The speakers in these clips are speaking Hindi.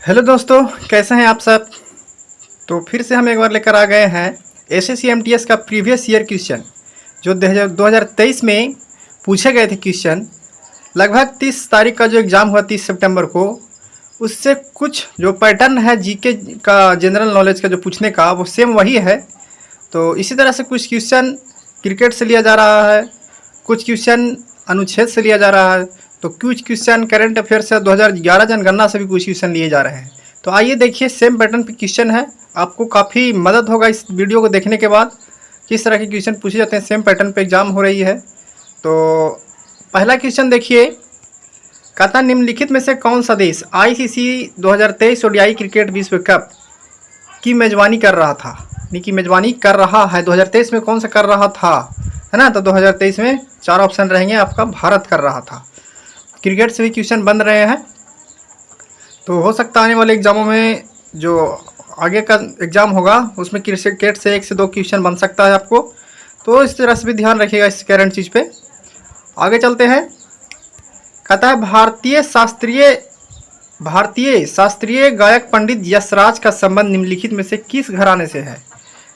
हेलो दोस्तों, कैसे हैं आप सब। तो फिर से हम एक बार लेकर आ गए हैं एसएससी एमटीएस का प्रीवियस ईयर क्वेश्चन जो 2023 में पूछे गए थे क्वेश्चन। लगभग 30 तारीख का जो एग्ज़ाम हुआ 30 सितंबर को, उससे कुछ जो पैटर्न है जीके का, जनरल नॉलेज का जो पूछने का, वो सेम वही है। तो इसी तरह से कुछ क्वेश्चन क्रिकेट से लिया जा रहा है, कुछ क्वेश्चन अनुच्छेद से लिया जा रहा है, तो कुछ क्वेश्चन करंट अफेयर से 2011 जनगणना से भी कुछ क्वेश्चन लिए जा रहे हैं। तो आइए देखिए, सेम पैटर्न पे क्वेश्चन है। आपको काफ़ी मदद होगा इस वीडियो को देखने के बाद, किस तरह के क्वेश्चन पूछे जाते हैं। सेम पैटर्न पे एग्जाम हो रही है। तो पहला क्वेश्चन देखिए, कहता निम्नलिखित में से कौन सा देश आईसीसी 2023 ओडीआई क्रिकेट विश्व कप की मेजबानी कर रहा था, यानी कि मेजबानी कर रहा है। 2023 में कौन सा कर रहा था, है ना। तो 2023 में 4 ऑप्शन रहेंगे आपका। भारत कर रहा था। क्रिकेट से भी क्वेश्चन बन रहे हैं, तो हो सकता है आने वाले एग्जामों में जो आगे का एग्ज़ाम होगा उसमें क्रिकेट से 1 से 2 क्वेश्चन बन सकता है आपको। तो इस तरह से भी ध्यान रखिएगा इस करंट चीज़ पे। आगे चलते हैं। कहता है भारतीय शास्त्रीय गायक पंडित यशराज का संबंध निम्नलिखित में से किस घराने से है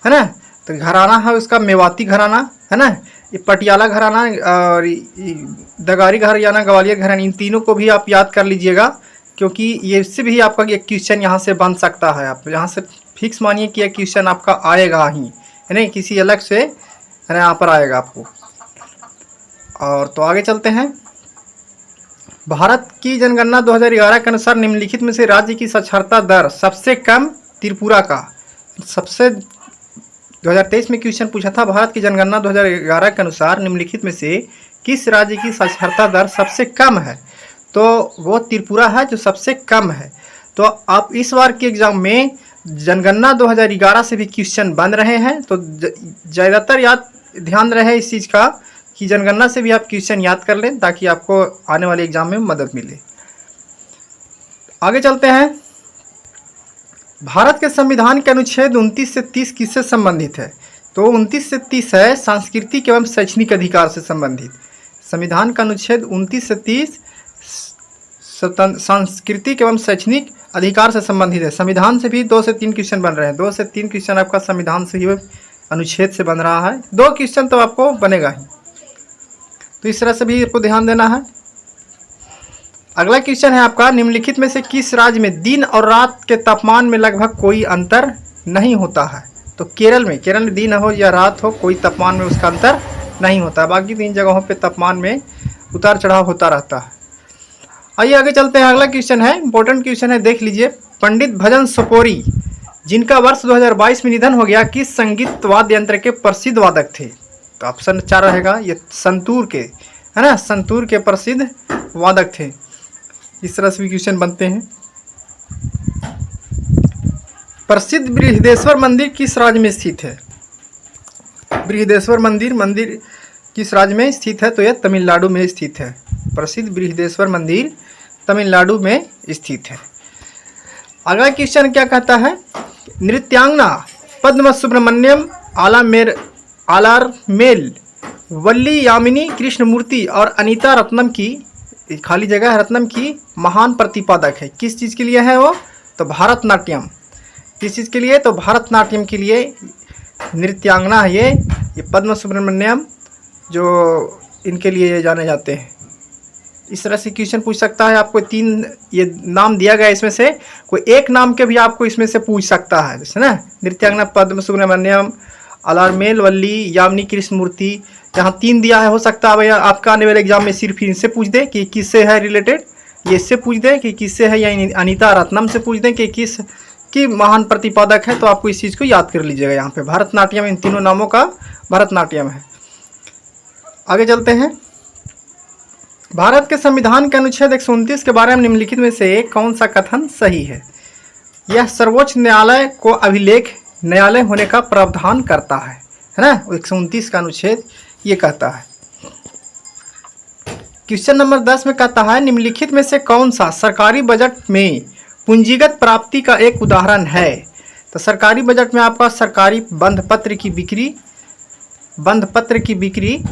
ना। तो घराना है उसका मेवाती घराना, है ना। ये पटियाला घराना और दगारी घराना, ग्वालियर घराना, इन तीनों को भी आप याद कर लीजिएगा, क्योंकि ये इससे भी आपका एक क्वेश्चन यहाँ से बन सकता है। आप यहाँ से फिक्स मानिए कि एक क्वेश्चन आपका आएगा ही, है ना, किसी अलग से, है ना, यहाँ पर आएगा आपको। और तो आगे चलते हैं। भारत की जनगणना 2011 के अनुसार निम्नलिखित में से राज्य की साक्षरता दर सबसे कम त्रिपुरा का। सबसे 2023 में क्वेश्चन पूछा था, भारत की जनगणना 2011 के अनुसार निम्नलिखित में से किस राज्य की साक्षरता दर सबसे कम है। तो वो त्रिपुरा है जो सबसे कम है। तो आप इस बार के एग्ज़ाम में जनगणना 2011 से भी क्वेश्चन बन रहे हैं, तो ज़्यादातर ध्यान रहे इस चीज़ का कि जनगणना से भी आप क्वेश्चन याद कर लें, ताकि आपको आने वाले एग्ज़ाम में मदद मिले। आगे चलते हैं। भारत के संविधान के अनुच्छेद 29 से 30 किससे संबंधित है। तो 29 से 30 है सांस्कृतिक एवं शैक्षणिक अधिकार से संबंधित। संविधान का अनुच्छेद 29 से 30 सांस्कृतिक एवं शैक्षणिक अधिकार से संबंधित है। संविधान से भी 2 से 3 क्वेश्चन बन रहे हैं। 2 से 3 क्वेश्चन आपका संविधान से ही अनुच्छेद से बन रहा है। 2 क्वेश्चन तो आपको बनेगा ही, तो इस तरह से भी आपको ध्यान देना है। अगला क्वेश्चन है आपका, निम्नलिखित में से किस राज्य में दिन और रात के तापमान में लगभग कोई अंतर नहीं होता है। तो केरल में दिन हो या रात हो, कोई तापमान में उसका अंतर नहीं होता। बाकी 3 जगहों पे तापमान में उतार चढ़ाव होता रहता है। आइए आगे चलते हैं। अगला क्वेश्चन है, इंपॉर्टेंट क्वेश्चन है, देख लीजिए। पंडित भजन सोपोरी, जिनका वर्ष 2022 में निधन हो गया, किस संगीत वाद्य यंत्र के प्रसिद्ध वादक थे। तो ऑप्शन 4 रहेगा, ये संतूर के, है ना, संतूर के प्रसिद्ध वादक थे। इस तरह से भी क्वेश्चन बनते हैं। प्रसिद्ध बृहदेश्वर मंदिर किस राज्य में स्थित है। बृहदेश्वर मंदिर किस राज्य में स्थित है। तो यह तमिलनाडु में स्थित है। प्रसिद्ध बृहदेश्वर मंदिर तमिलनाडु में स्थित है। अगला क्वेश्चन क्या कहता है, नृत्यांगना पद्म सुब्रमण्यम आलारमेल, वल्ली यामिनी कृष्णमूर्ति और अनीता रत्नम की, खाली जगह है, रत्नम की महान प्रतिपादक है। किस चीज़ के लिए है वो। तो भारतनाट्यम। किस चीज़ के लिए। तो भारतनाट्यम के लिए नृत्यांगना है ये पद्म सुब्रमण्यम, जो इनके लिए जाने जाते हैं। इस तरह से क्वेश्चन पूछ सकता है आपको। 3 ये नाम दिया गया, इसमें से कोई एक नाम के भी आपको इसमें से पूछ सकता है, जैसे ना नृत्यांगना पद्म सुब्रमण्यम, आलारमेल, वल्ली यामिनी कृष्णमूर्ति। यहाँ 3 दिया है, हो सकता है भैया आपका आने वाले एग्जाम में सिर्फ इनसे पूछ दे कि किससे है रिलेटेड, ये इससे पूछ दे कि किससे है, या अनीता रत्नम से पूछ दें कि किस की महान प्रतिपादक है। तो आपको इस चीज़ को याद कर लीजिएगा। यहाँ पे भारतनाट्यम, इन तीनों नामों का भारतनाट्यम है। आगे चलते हैं। भारत के संविधान के अनुच्छेद 129 के बारे में निम्नलिखित में से कौन सा कथन सही है। यह सर्वोच्च न्यायालय को अभिलेख न्यायालय होने का प्रावधान करता है ना। 129 का अनुच्छेद ये कहता है। क्वेश्चन नंबर 10 में कहता है, निम्नलिखित में से कौन सा सरकारी बजट में पूंजीगत प्राप्ति का एक उदाहरण है। तो सरकारी बजट में आपका सरकारी बंध पत्र की बिक्री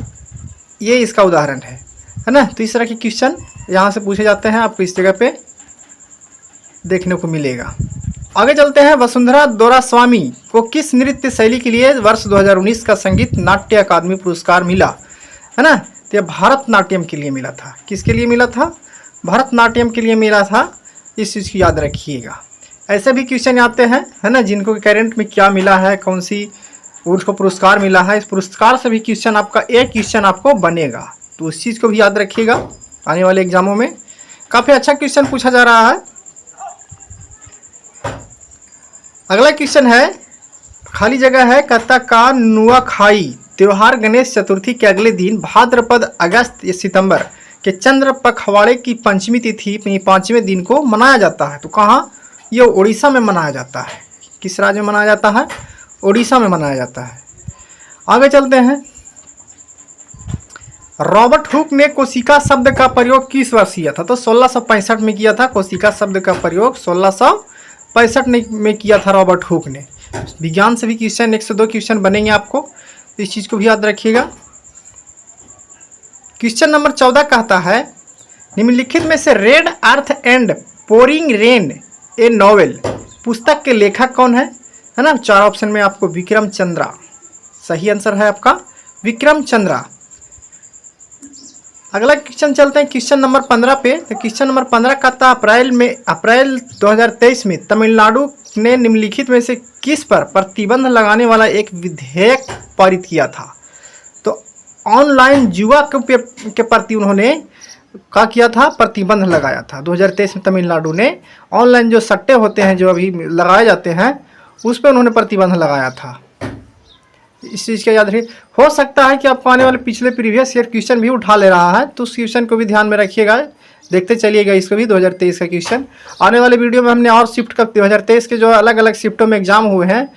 ये इसका उदाहरण है ना। तो इस तरह के क्वेश्चन यहाँ से पूछे जाते हैं आपको इस जगह पे। देखने को मिलेगा। आगे चलते हैं। वसुंधरा दोरास्वामी को किस नृत्य शैली के लिए वर्ष 2019 का संगीत नाट्य अकादमी पुरस्कार मिला, है ना? तो यह भरतनाट्यम के लिए मिला था। किसके लिए मिला था? भरतनाट्यम के लिए मिला था। इस चीज़ की याद रखिएगा। ऐसे भी क्वेश्चन आते हैं, है ना, जिनको करंट में क्या मिला है, कौन सी उसको पुरस्कार मिला है, इस पुरस्कार से भी क्वेश्चन आपका एक क्वेश्चन आपको बनेगा। तो उस चीज़ को भी याद रखिएगा। आने वाले एग्जामों में काफ़ी अच्छा क्वेश्चन पूछा जा रहा है। अगला क्वेश्चन है, खाली जगह है, कहता का नुआखाई त्योहार गणेश चतुर्थी के अगले दिन भाद्रपद अगस्त या सितंबर के चंद्र पखवाड़े की पंचमी तिथि 5वें दिन को मनाया जाता है। तो कहाँ? ये उड़ीसा में मनाया जाता है। किस राज्य में मनाया जाता है? उड़ीसा में मनाया जाता है। आगे चलते हैं। रॉबर्ट हुक ने कोशिका शब्द का प्रयोग किस वर्ष किया था? तो 1665 में किया था। कोशिका शब्द का प्रयोग 1665 में किया था रॉबर्ट हुक ने। विज्ञान से भी क्वेश्चन 102 क्वेश्चन बनेंगे आपको, इस चीज़ को भी याद रखिएगा। क्वेश्चन नंबर 14 कहता है, निम्नलिखित में से red earth and pouring rain A novel पुस्तक के लेखक कौन है ना? 4 ऑप्शन में आपको विक्रम चंद्रा सही आंसर है आपका, विक्रम चंद्रा। अगला क्वेश्चन चलते हैं क्वेश्चन नंबर 15 पे। तो क्वेश्चन नंबर 15 कहता है, अप्रैल 2023 में तमिलनाडु ने निम्नलिखित में से किस पर प्रतिबंध लगाने वाला एक विधेयक पारित किया था? तो ऑनलाइन जुआ के प्रति उन्होंने क्या किया था? प्रतिबंध लगाया था। 2023 में तमिलनाडु ने ऑनलाइन जो सट्टे होते हैं, जो अभी लगाए जाते हैं, उस पर उन्होंने प्रतिबंध लगाया था। इस चीज़ का याद रखिए। हो सकता है कि आपको आने वाले पिछले प्रीवियस ईयर क्वेश्चन भी उठा ले रहा है, तो उस क्वेश्चन को भी ध्यान में रखिएगा, देखते चलिएगा इसको भी। 2023 का क्वेश्चन आने वाले वीडियो में हमने और शिफ्ट कर 2023 के जो अलग अलग शिफ्टों में एग्जाम हुए हैं,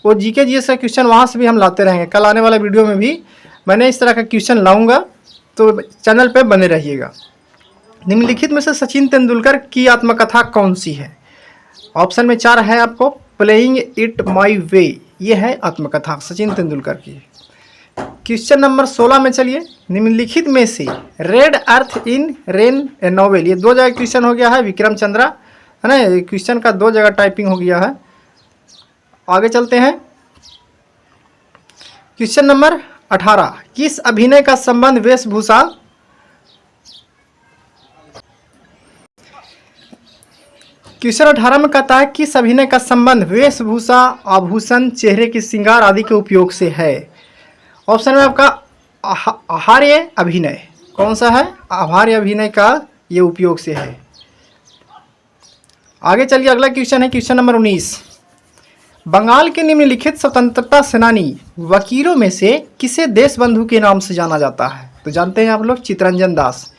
वो जीके जीएस का क्वेश्चन वहाँ से भी हम लाते रहेंगे। कल आने वाला वीडियो में भी मैंने इस तरह का क्वेश्चन लाऊंगा, तो चैनल पे बने रहिएगा। निम्नलिखित में से सचिन तेंदुलकर की आत्मकथा कौन सी है? ऑप्शन में 4 है आपको। प्लेइंग इट माई वे, ये है आत्मकथा सचिन तेंदुलकर की। क्वेश्चन नंबर 16 में चलिए, निम्नलिखित में से रेड अर्थ इन रेन ए नॉवेल, ये 2 जगह क्वेश्चन हो गया है, विक्रम चंद्रा, है ना? क्वेश्चन का 2 जगह टाइपिंग हो गया है। आगे चलते हैं। क्वेश्चन नंबर 18, किस अभिनय का संबंध वेशभूषा क्वेश्चन 18 में कहता है, किस अभिनय का संबंध वेशभूषा, आभूषण, चेहरे के श्रृंगार आदि के उपयोग से है? ऑप्शन में आपका आहार्य अभिनय। कौन सा है? आहार्य अभिनय का ये उपयोग से है। आगे चलिए, अगला क्वेश्चन है क्वेश्चन नंबर 19, बंगाल के निम्नलिखित स्वतंत्रता सेनानी वकीलों में से किसे देशबंधु के नाम से जाना जाता है? तो जानते हैं आप लोग, चित्तरंजन दास,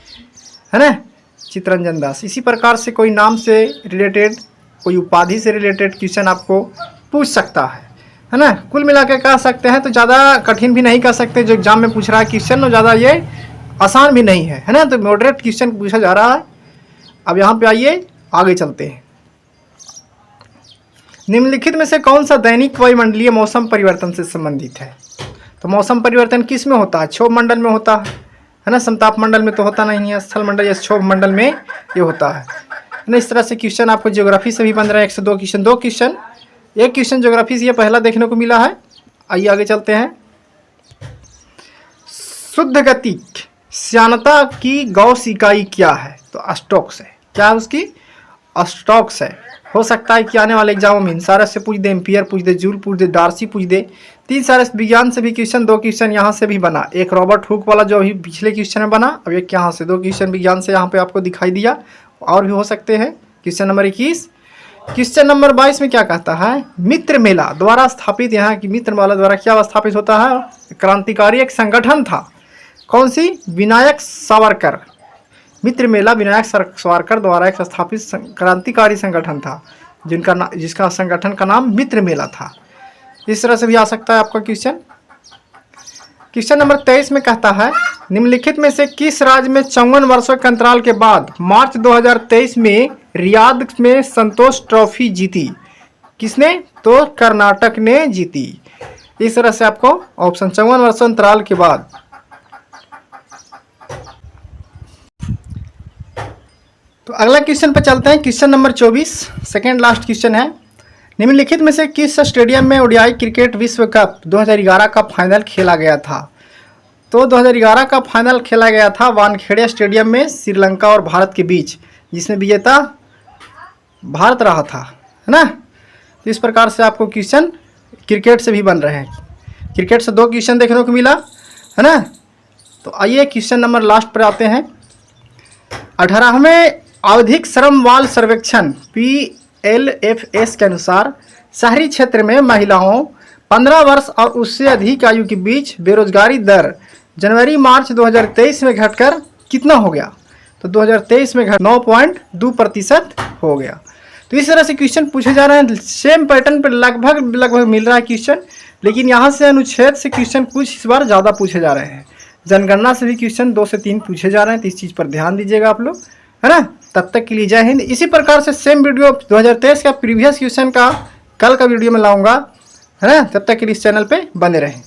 है ना? चित्तरंजन दास। इसी प्रकार से कोई नाम से रिलेटेड, कोई उपाधि से रिलेटेड क्वेश्चन आपको पूछ सकता है ना? कुल मिला के कह सकते हैं, तो ज़्यादा कठिन भी नहीं कह सकते जो एग्जाम में पूछ रहा है क्वेश्चन, और ज़्यादा ये आसान भी नहीं है ना? तो मॉडरेट क्वेश्चन पूछा जा रहा है। अब यहाँ पे आइए, आगे चलते हैं। निम्नलिखित में से कौन सा दैनिक वायुमंडलीय मौसम परिवर्तन से संबंधित है? तो मौसम परिवर्तन किस में होता है? क्षोभ मंडल में होता है ना? समताप मंडल में तो होता नहीं है, स्थल मंडल या क्षोभ मंडल में ये होता है ना? इस तरह से क्वेश्चन आपको ज्योग्राफी से भी बन रहा है। 102 क्वेश्चन, 2 क्वेश्चन, एक क्वेश्चन ज्योग्राफी से ये पहला देखने को मिला है। आइए आगे चलते हैं। शुद्ध गतिक श्यानता की गौस इकाई क्या है? तो स्टोक्स है। क्या है उसकी? स्टोक्स है। हो सकता है कि आने वाले एग्जामों में हिंसारस से पूछ दे, एम्पियर पूछ दे, जूल पूछ दे, डार्सी पूछ दे। 3 सारे विज्ञान से भी क्वेश्चन, 2 क्वेश्चन यहाँ से भी बना। एक रॉबर्ट हुक वाला जो अभी पिछले क्वेश्चन में बना, अब एक यहाँ से 2 क्वेश्चन विज्ञान से यहाँ पे आपको दिखाई दिया, और भी हो सकते हैं। Question number 21। क्वेश्चन नंबर 22 में क्या कहता है? मित्र मेला द्वारा स्थापित, यहाँ की मित्र मेला द्वारा क्या स्थापित होता है? क्रांतिकारी एक संगठन था। कौन सी? विनायक सावरकर। मित्र मेला विनायक सावरकर द्वारा एक स्थापित क्रांतिकारी संगठन था, जिसका संगठन का नाम मित्र मेला था। इस तरह से भी आ सकता है आपका क्वेश्चन। क्वेश्चन नंबर 23 में कहता है, निम्नलिखित में से किस राज्य में 54 वर्षों के अंतराल के बाद मार्च 2023 में रियाद में संतोष ट्रॉफी जीती? किसने? तो कर्नाटक ने जीती। इस तरह से आपको ऑप्शन 54 वर्षों अंतराल के बाद। तो अगला क्वेश्चन पर चलते हैं। Question number 24 second last question है। निम्नलिखित में से किस स्टेडियम में ओडीआई क्रिकेट विश्व कप 2011 का फाइनल खेला गया था? तो 2011 का फाइनल खेला गया था वानखेड़े स्टेडियम में श्रीलंका और भारत के बीच, जिसमें विजेता भारत रहा था, है ना। तो इस प्रकार से आपको क्वेश्चन क्रिकेट से भी बन रहे हैं। क्रिकेट से 2 क्वेश्चन देखने को मिला, है ना। तो आइए क्वेश्चन नंबर लास्ट पर आते हैं। 18वें आवधिक श्रम वाल सर्वेक्षण PLFS के अनुसार शहरी क्षेत्र में महिलाओं 15 वर्ष और उससे अधिक आयु के बीच बेरोजगारी दर जनवरी-मार्च 2023 में घटकर कितना हो गया? तो 2023 में घट 9.2% हो गया। तो इस तरह से क्वेश्चन पूछे जा रहे हैं। सेम पैटर्न पर लगभग मिल रहा है क्वेश्चन, लेकिन यहाँ से अनुच्छेद से क्वेश्चन कुछ इस बार ज़्यादा पूछे जा रहे हैं। जनगणना से भी क्वेश्चन 2 से 3 पूछे जा रहे हैं, तो इस चीज़ पर ध्यान दीजिएगा आप लोग, है ना। तब तक के लिए जय हिंद। इसी प्रकार से सेम वीडियो 2023 का प्रीवियस क्वेश्चन का कल का वीडियो में लाऊंगा, है ना। तब तक के लिए इस चैनल पे बने रहें।